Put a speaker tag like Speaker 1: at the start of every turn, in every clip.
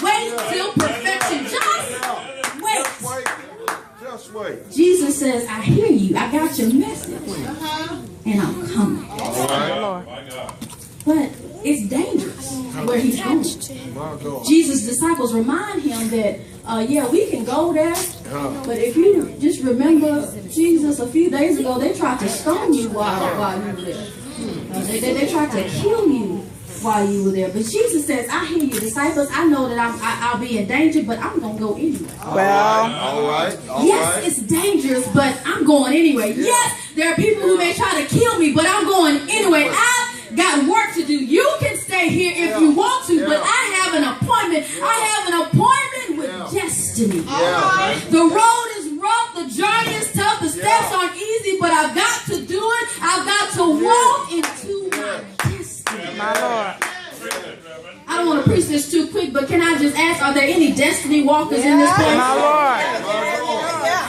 Speaker 1: Wait till perfection. Just wait.
Speaker 2: Just wait.
Speaker 1: Jesus says, I hear you. I got your message. And I'm coming.
Speaker 2: All right.
Speaker 1: But it's dangerous where he's going. Jesus' disciples remind him that, yeah, we can go there. But if you just remember Jesus a few days ago, they tried to stone you while you were there. They tried to kill you while you were there. But Jesus says, I hear you, disciples. I know that I'll be in danger, but I'm going to go anyway.
Speaker 2: All right.
Speaker 1: Yes, it's dangerous, but I'm going anyway. Yes, there are people who may try to kill me, but I'm going anyway. I've got work to do. You can stay here if you want to, but I have an appointment. I have an appointment with destiny. The road is rough. The journey is tough. The steps aren't easy, but I've got to do it. I've got to walk into my destiny.
Speaker 3: My Lord.
Speaker 1: I don't want to preach this too quick, but can I just ask, are there any destiny walkers in this place?
Speaker 3: My Lord.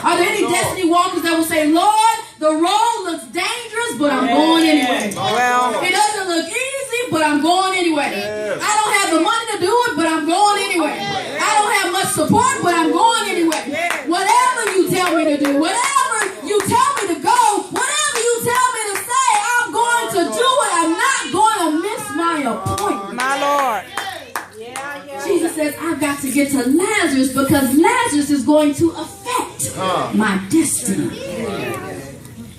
Speaker 1: Are there any destiny walkers that will say, Lord, the road looks dangerous, but I'm going anyway.
Speaker 3: Well,
Speaker 1: It doesn't look easy, but I'm going anyway. I don't have the money to do it, but I'm going anyway. I don't have much support, but I'm going anyway. Whatever you tell me to do, whatever you tell me to go, whatever you tell me to say, I'm going to do it. I'm not going to miss my appointment.
Speaker 3: my Lord.
Speaker 1: Jesus says, I've got to get to Lazarus because Lazarus is going to affect my destiny.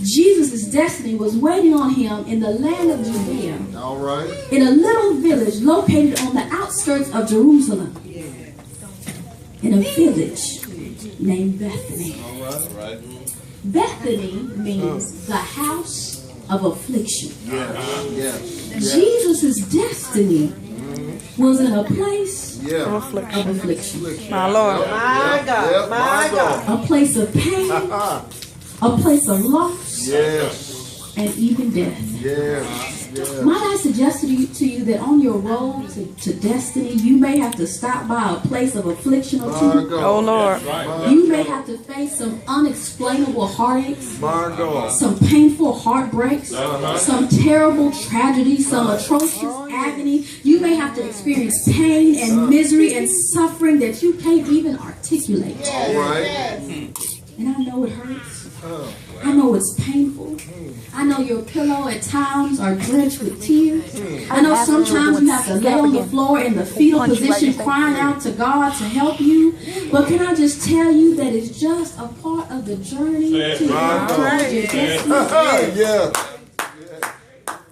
Speaker 1: Jesus' destiny was waiting on him in the land of Judea.
Speaker 2: All right.
Speaker 1: In a little village located on the outskirts of Jerusalem. In a village named Bethany.
Speaker 2: All right.
Speaker 1: Bethany means the house of affliction.
Speaker 2: Yes.
Speaker 1: Jesus' destiny was in a place
Speaker 2: Yeah.
Speaker 1: of affliction.
Speaker 3: My Lord.
Speaker 4: My God. My God.
Speaker 1: A place of pain, a place of loss,
Speaker 2: Yes.
Speaker 1: and even death.
Speaker 2: Yes.
Speaker 1: Might I suggest to you that on your road to destiny, you may have to stop by a place of affliction or two.
Speaker 3: Oh, Lord.
Speaker 1: You may have to face some unexplainable heartaches,
Speaker 2: My God.
Speaker 1: some painful heartbreaks, some terrible tragedies, some atrocious agony. You may have to experience pain and misery and suffering that you can't even articulate.
Speaker 2: All right.
Speaker 1: And I know it hurts. I know it's painful. I know your pillow at times are drenched with tears. I know sometimes you have to lay on the floor in the fetal position crying out to God to help you. But can I just tell you that it's just a part of the journey to your destiny?
Speaker 2: Yeah.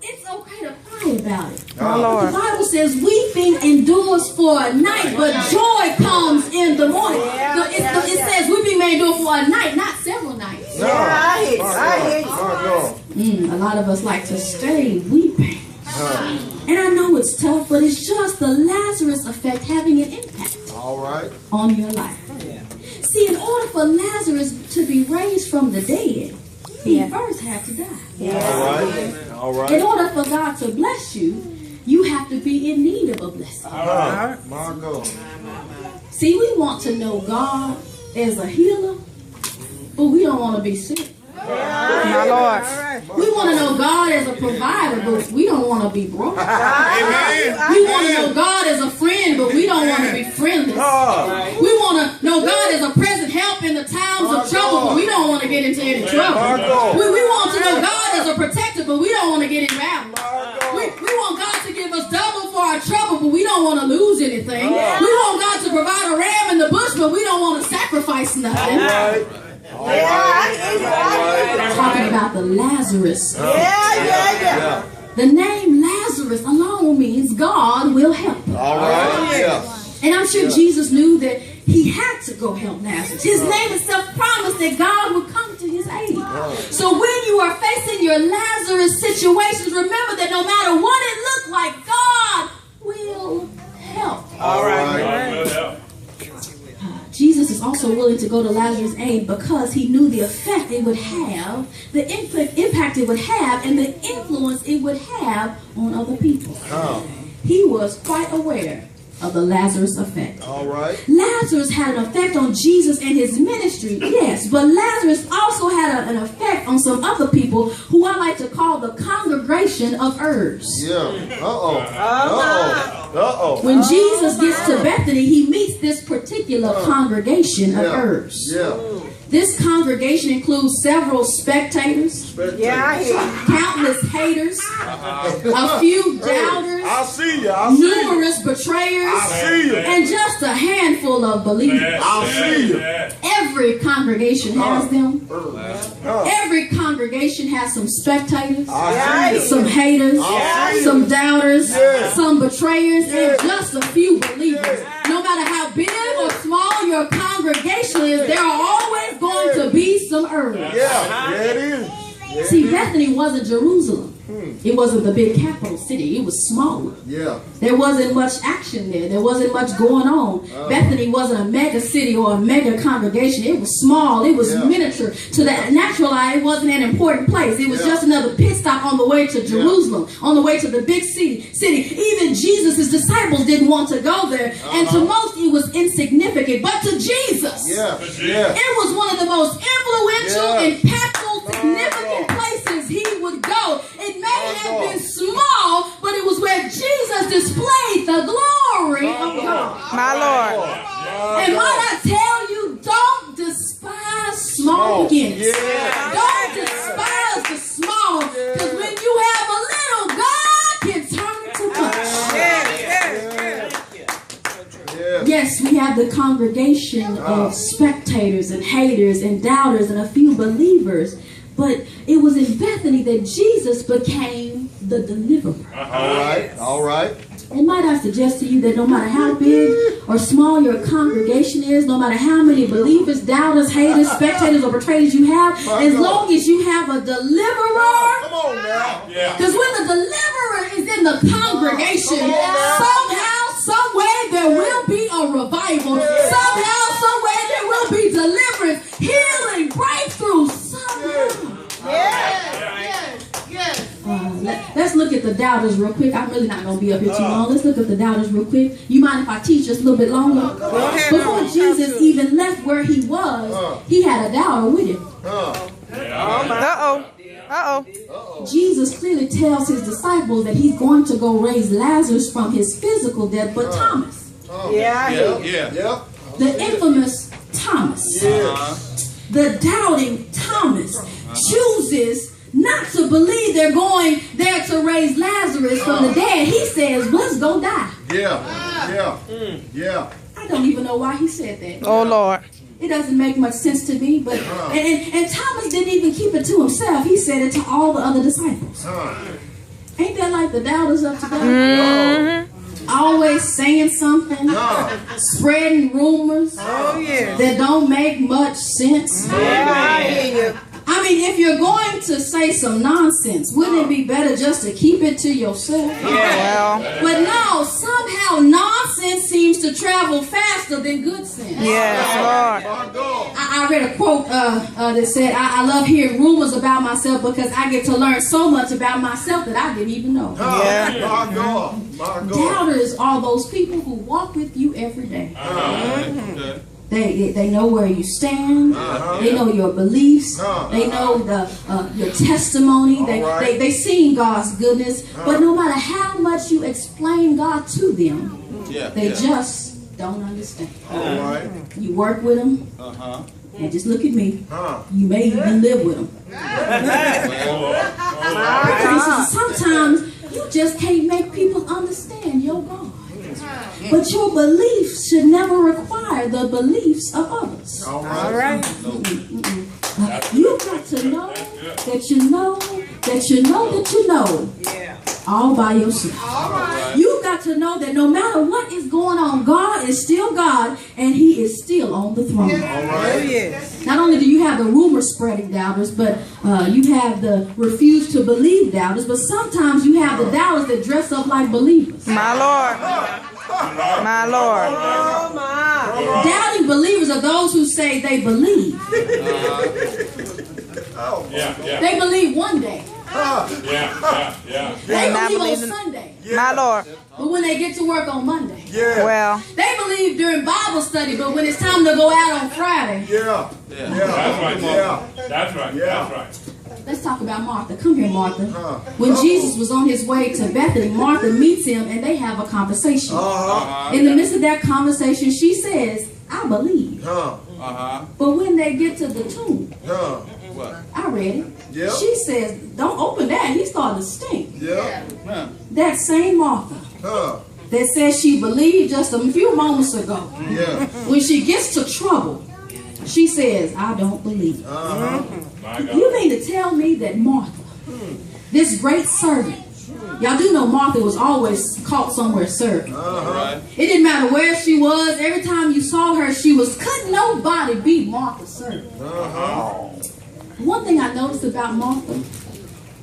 Speaker 1: It's okay to cry about it.
Speaker 3: My Lord.
Speaker 1: The Bible says weeping endures for a night, but joy comes in the morning. It says weeping may endure for a night, not several nights.
Speaker 4: I hear you.
Speaker 1: A lot of us like to stay weeping. And I know it's tough, but it's just the Lazarus effect having an impact
Speaker 2: All right.
Speaker 1: on your life. See, in order for Lazarus to be raised from the dead, he first had to die.
Speaker 2: All right.
Speaker 1: In order for God to bless you, you have to be in need of a blessing.
Speaker 2: My God.
Speaker 1: See, we want to know God as a healer, but we don't want to be sick.
Speaker 3: My Lord.
Speaker 1: We want to know God as a provider, but we don't want to be broke. We want to know God as a friend, but we don't want to be friendless. We want to know God as a present help in the times of trouble, but we don't want to get into any trouble. We want to know God as a protector, but we don't want to get enraptured. We want God to give us double for our trouble, but we don't want to lose anything. We want God to provide a ram in the bush, but we don't want to sacrifice nothing. Talking about the Lazarus.
Speaker 4: Yeah.
Speaker 1: The name Lazarus alone means God will help.
Speaker 2: All right. Yeah.
Speaker 1: And I'm sure Jesus knew that he had to go help Lazarus. His name itself promised that God would come to his aid. So when you are facing your Lazarus situations, remember that no matter what it looks like, God will help.
Speaker 2: All right.
Speaker 1: Jesus is also willing to go to Lazarus' aid because he knew the effect it would have, the impact it would have, and the influence it would have on other people. He was quite aware of the Lazarus effect.
Speaker 2: All right.
Speaker 1: Lazarus had an effect on Jesus and his ministry, yes, but Lazarus also had an effect on some other people who I like to call the congregation of herbs.
Speaker 2: Yeah. Uh-oh.
Speaker 1: When Jesus gets to Bethany, he meets this particular congregation of herbs.
Speaker 2: Yeah.
Speaker 1: This congregation includes several spectators, countless haters, a few doubters,
Speaker 2: I see you.
Speaker 1: numerous betrayers,
Speaker 2: I see you.
Speaker 1: and just a handful of believers.
Speaker 2: I see you.
Speaker 1: Every congregation has them. Every congregation has some spectators, some haters, some doubters, some betrayers, and just a few believers. No matter how big or small your congregation is, there are always going to be some herbs.
Speaker 2: Yeah, it is.
Speaker 1: See, Bethany wasn't Jerusalem. It wasn't the big capital city. It was smaller.
Speaker 2: Yeah.
Speaker 1: There wasn't much action there. There wasn't much going on. Bethany wasn't a mega city or a mega congregation. It was small. It was miniature. To the natural eye, it wasn't an important place. It was just another pit stop on the way to Jerusalem, on the way to the big city. Even Jesus' disciples didn't want to go there. And to most, it was insignificant. But to Jesus, it was one of the most influential, impactful, significant places he would go. It may have been small, but it was where Jesus displayed the glory of God.
Speaker 3: My Lord.
Speaker 1: And might I tell you, don't despise small beginnings. Don't despise the small, because when you have a little, God can turn to much. Yes, we have the congregation of spectators and haters and doubters and a few believers. But it was in Bethany that Jesus became the deliverer.
Speaker 2: All right.
Speaker 1: And might I suggest to you that no matter how big or small your congregation is, no matter how many believers, doubters, haters, spectators, or betrayers you have, as long as you have a deliverer,
Speaker 2: Come on now.
Speaker 1: because when the deliverer is in the congregation, somehow, some way there will be a revival. Somehow, some way there will be deliverance, healing, breakthrough. Let's look at the doubters real quick. I'm really not going to be up here too long. Let's look at the doubters real quick. You mind if I teach just a little bit longer? Before Jesus even left where he was, he had a doubter with him. Jesus clearly tells his disciples that he's going to go raise Lazarus from his physical death, but Thomas, the infamous Thomas, the doubting Thomas, chooses not to believe they're going there to raise Lazarus from the dead. He says, let's go die. I don't even know why he said that.
Speaker 3: Oh, Lord.
Speaker 1: It doesn't make much sense to me. But and Thomas didn't even keep it to himself. He said it to all the other disciples. Ain't that like the doubters of today? Always saying something, spreading rumors that don't make much sense. I mean, if you're going to say some nonsense, wouldn't it be better just to keep it to yourself? But no, somehow nonsense seems to travel faster than good sense. I read a quote that said, I love hearing rumors about myself because I get to learn so much about myself that I didn't even know. Doubters are those people who walk with you every day. They know where you stand. They know your beliefs. They know your testimony. They seen God's goodness. But no matter how much you explain God to them, they just don't understand. You work with them, and just look at me. You may even live with them. Sometimes you just can't make people understand your God. But your beliefs should never require the beliefs of others. You've got to know that you know that you know that you know all by yourself. You've got to know that no matter what is going on, God is still God and he is still on the throne. Not only do you have the rumor spreading doubters, but you have the refuse to believe doubters, but sometimes you have the doubters that dress up like believers.
Speaker 3: My Lord. My Lord.
Speaker 1: Doubting believers are those who say they believe. They believe one day. They believe on Sunday.
Speaker 3: My Lord.
Speaker 1: But when they get to work on Monday.
Speaker 3: Well.
Speaker 1: They believe during Bible study, but when it's time to go out on Friday.
Speaker 2: That's right.
Speaker 1: Let's talk about Martha. Come here, Martha. When Jesus was on his way to Bethany, Martha meets him and they have a conversation. In the midst of that conversation, she says, I believe. But when they get to the tomb, I read it.
Speaker 2: Yep.
Speaker 1: She says, don't open that. He started to stink.
Speaker 2: Yeah.
Speaker 1: That same Martha that said she believed just a few moments ago, when she gets to trouble, she says, I don't believe. You mean to tell me that Martha, this great servant, y'all do know Martha was always caught somewhere serving. It didn't matter where she was. Every time you saw her, couldn't nobody beat Martha serving. One thing I noticed about Martha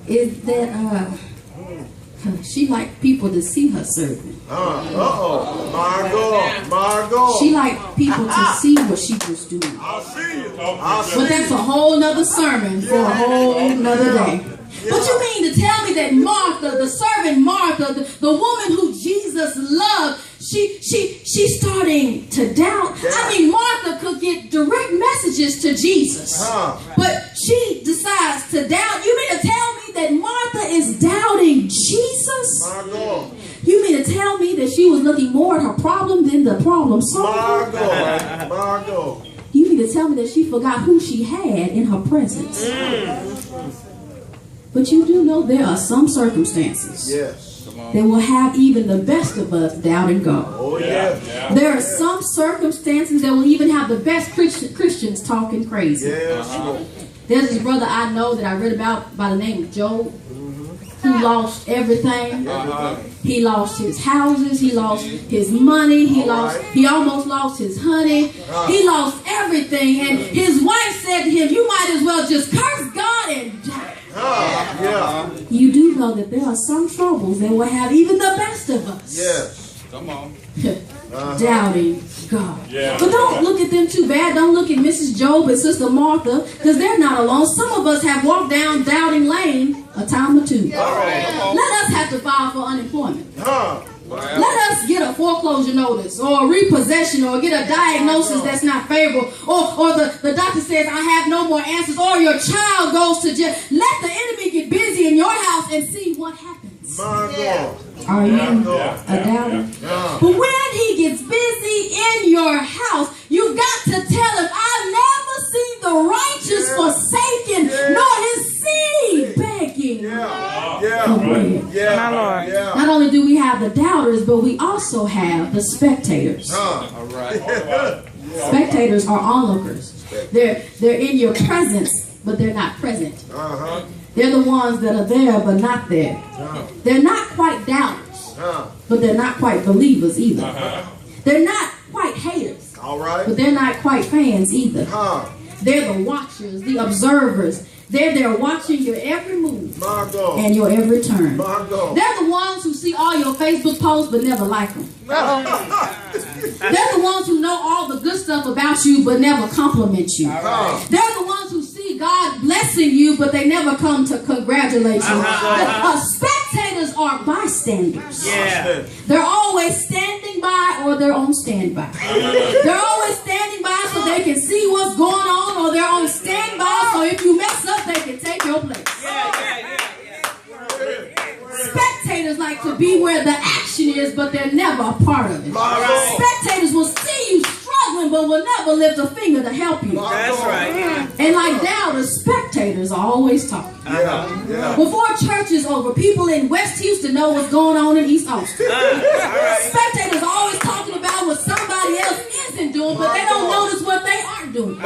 Speaker 1: is that she liked people to see her serving.
Speaker 2: My God.
Speaker 1: She liked people to see what she was doing.
Speaker 2: I see you.
Speaker 1: But that's a whole nother sermon for a whole nother day. But you mean to tell me that Martha, the servant Martha, the woman who Jesus loved, she's starting to doubt? I mean, Martha could get direct messages to Jesus, but she decides to doubt. You mean to tell me that Martha is doubting Jesus?
Speaker 2: My God.
Speaker 1: You mean to tell me that she was looking more at her problem than the problem solver?
Speaker 2: My God.
Speaker 1: You mean to tell me that she forgot who she had in her presence? But you do know there are some circumstances that will have even the best of us doubting God. There are some circumstances that will even have the best Christians talking crazy. There's this brother I know that I read about by the name of Job, who lost everything. He lost his houses, he lost his money, he almost lost his honey, he lost everything. And his wife said to him, you might as well just curse God and die. You do know that there are some troubles that will have even the best of us.
Speaker 2: Come on.
Speaker 1: Doubting God. But don't look at them too bad. Don't look at Mrs. Job and Sister Martha, because they're not alone. Some of us have walked down doubting lane a time or two. Let us have to file for unemployment. Let us get a foreclosure notice or a repossession or get a diagnosis that's not favorable, or the doctor says I have no more answers, or your child goes to jail. Let the enemy get busy in your house and see what happens. Are you a doubter? But when he gets busy in your house, you've got to tell him, I've never seen the righteous forsaken, nor his seed begging for bread.
Speaker 3: My Lord.
Speaker 1: Not only do we have the doubters, but we also have the spectators. Spectators are onlookers. They're in your presence, but they're not present. They're the ones that are there, but not there. They're not quite doubters, but they're not quite believers either. They're not quite haters, but they're not quite fans either. They're the watchers, the observers. They're there watching your every move and your every turn. They're the ones who see all your Facebook posts but never like them. They're the ones who know all the good stuff about you but never compliment you. They're the ones who see God blessing you but they never come to congratulate you. Spectators are bystanders. They're always standing by or they're on standby. They're always standing by so they can see what's going on, or they're on standby so if you mess up they can take your place. Spectators like to be where the action is, but they're never a part of it. Spectators will see you struggling, but will never lift a finger to help you. And like doubters, spectators are always talking. Before church is over, people in West Houston know what's going on in East Austin. Spectators are always talking about what somebody else isn't doing, but they don't notice what they aren't doing.